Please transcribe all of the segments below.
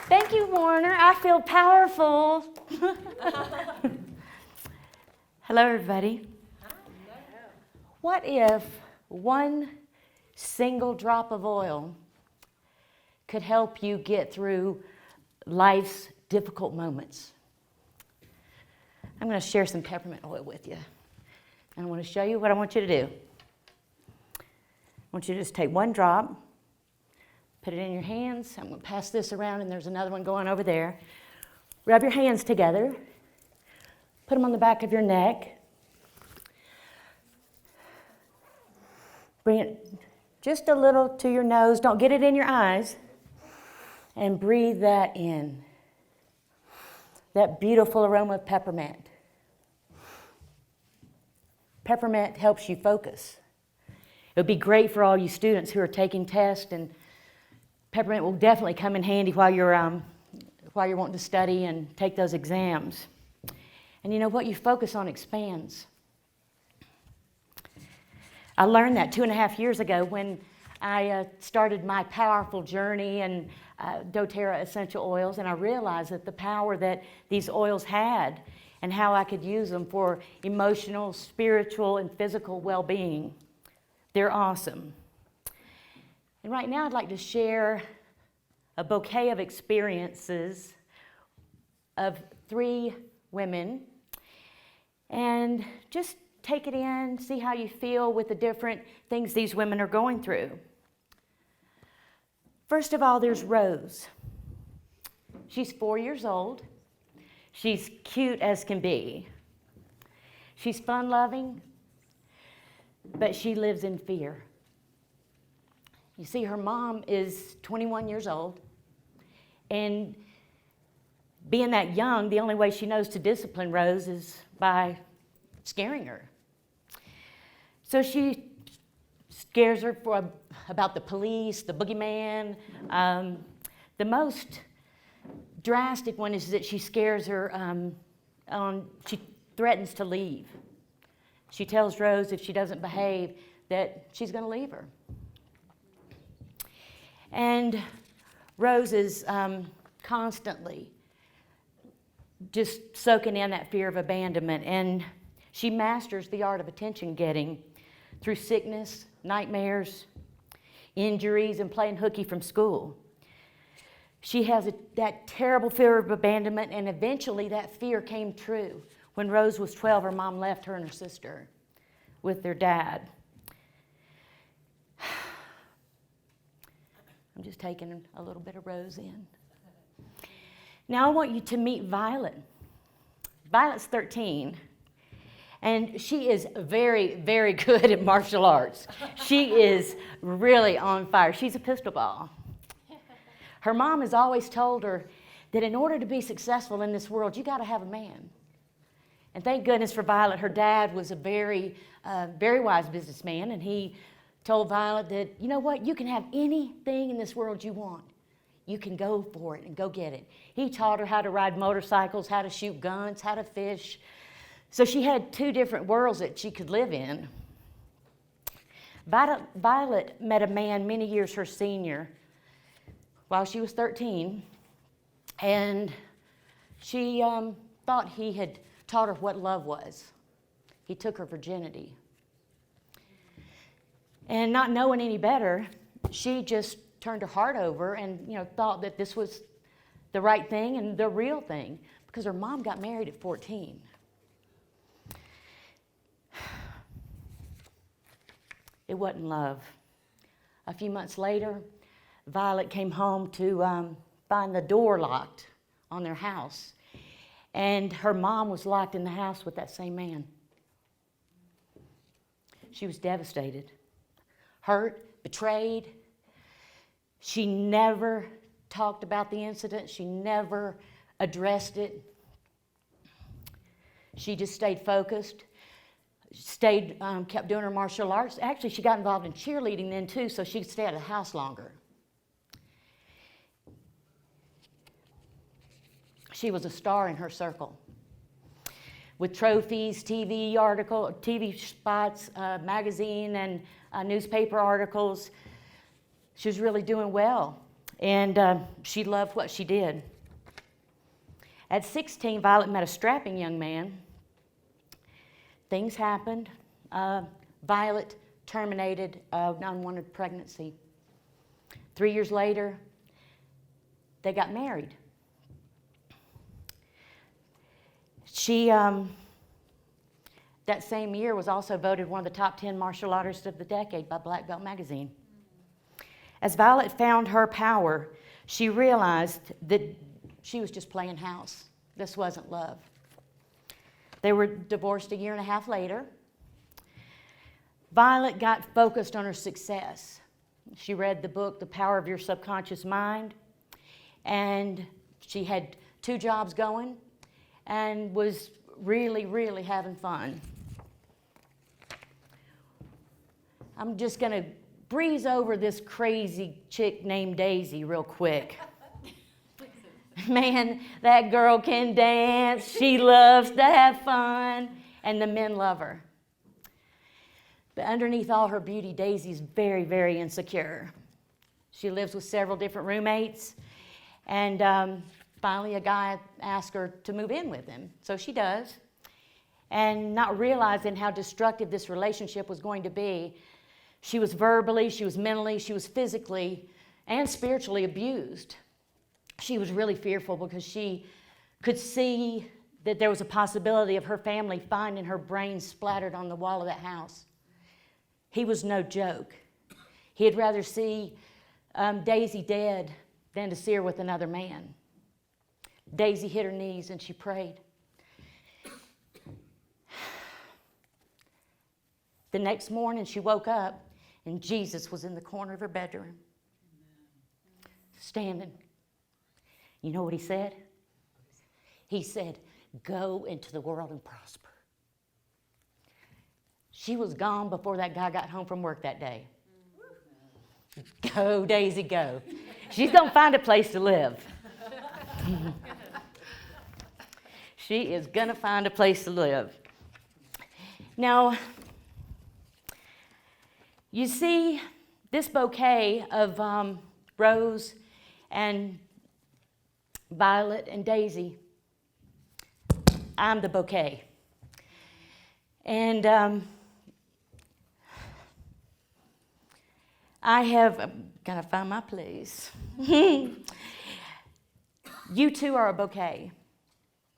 Thank you, Warner. I feel powerful. Hello, everybody. What if one single drop of oil could help you get through life's difficult moments? I'm going to share some peppermint oil with you. And I want to show you what I want you to do. I want you to just take one drop, put it in your hands. I'm going to pass this around, and there's another one going over there. Rub your hands together. Put them on the back of your neck. Bring it just a little to your nose. Don't get it in your eyes. And breathe that in. That beautiful aroma of peppermint. Peppermint helps you focus. It would be great for all you students who are taking tests, and peppermint will definitely come in handy while you're wanting to study and take those exams. And you know what you focus on expands. I learned that 2.5 years ago when I started my powerful journey in dōTERRA essential oils, and I realized that the power that these oils had and how I could use them for emotional, spiritual, and physical well-being. They're awesome. And right now I'd like to share a bouquet of experiences of 3 women, and just take it in, see how you feel with the different things these women are going through. First of all, there's Rose. She's 4 years old. She's cute as can be. She's fun-loving, but she lives in fear. You see, her mom is 21 years old, and being that young, the only way she knows to discipline Rose is by scaring her. So she scares her about the police, the boogeyman. The most drastic one is that she scares her, she threatens to leave. She tells Rose if she doesn't behave that she's going to leave her. And Rose is constantly just soaking in that fear of abandonment, and she masters the art of attention getting through sickness, nightmares, injuries, and playing hooky from school. She has that terrible fear of abandonment, and eventually that fear came true. When Rose was 12, her mom left her and her sister with their dad. I'm just taking a little bit of Rose in. Now I want you to meet Violet. Violet's 13. And she is very, very good at martial arts. She is really on fire. She's a pistol ball. Her mom has always told her that in order to be successful in this world, you got to have a man. And thank goodness for Violet, her dad was a very, very wise businessman, and he told Violet that, you know what, you can have anything in this world you want. You can go for it and go get it. He taught her how to ride motorcycles, how to shoot guns, how to fish. So she had 2 different worlds that she could live in. Violet met a man many years her senior while she was 13, and she thought he had taught her what love was. He took her virginity. And not knowing any better, she just turned her heart over and thought that this was the right thing and the real thing, because her mom got married at 14. It wasn't love. A few months later, Violet came home to find the door locked on their house. And her mom was locked in the house with that same man. She was devastated, hurt, betrayed. She never talked about the incident. She never addressed it. She just stayed focused. Kept doing her martial arts. Actually, she got involved in cheerleading then too, so she could stay at the house longer. She was a star in her circle, with trophies, TV spots, magazine and newspaper articles. She was really doing well. And she loved what she did. At 16, Violet met a strapping young man. Things happened. Violet terminated an unwanted pregnancy. 3 years later, they got married. She, that same year, was also voted one of the top 10 martial artists of the decade by Black Belt magazine. As Violet found her power, she realized that she was just playing house. This wasn't love. They were divorced a year and a half later. Violet got focused on her success. She read the book, The Power of Your Subconscious Mind, and she had 2 jobs going and was really, really having fun. I'm just going to breeze over this crazy chick named Daisy real quick. Man, that girl can dance. She loves to have fun, and the men love her. But underneath all her beauty, Daisy's very, very insecure. She lives with several different roommates, and finally a guy asked her to move in with him. So she does. And not realizing how destructive this relationship was going to be, she was verbally, she was mentally, she was physically, and spiritually abused. She was really fearful because she could see that there was a possibility of her family finding her brains splattered on the wall of that house. He was no joke. He'd rather see Daisy dead than to see her with another man. Daisy hit her knees and she prayed. The next morning she woke up and Jesus was in the corner of her bedroom, standing. You know what he said? He said, "Go into the world and prosper." She was gone before that guy got home from work that day. Go, Daisy, go. She's going to find a place to live. She is going to find a place to live. Now, you see this bouquet of Rose and Violet and Daisy. I'm the bouquet. And I have got to find my place. You two are a bouquet.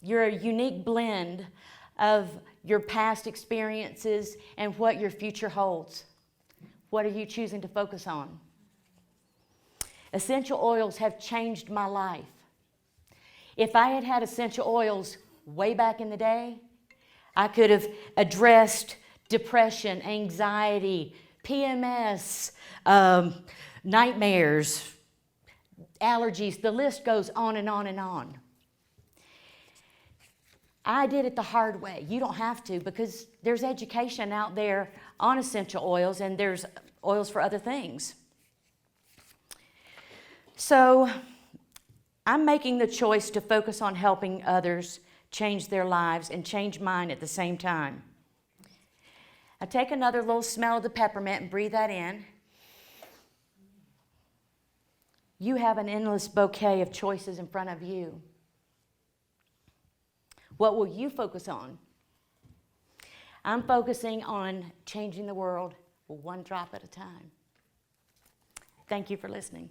You're a unique blend of your past experiences and what your future holds. What are you choosing to focus on? Essential oils have changed my life. If I had had essential oils way back in the day, I could have addressed depression, anxiety, PMS, nightmares, allergies. The list goes on and on and on. I did it the hard way. You don't have to, because there's education out there on essential oils, and there's oils for other things. So I'm making the choice to focus on helping others change their lives and change mine at the same time. I take another little smell of the peppermint and breathe that in. You have an endless bouquet of choices in front of you. What will you focus on? I'm focusing on changing the world one drop at a time. Thank you for listening.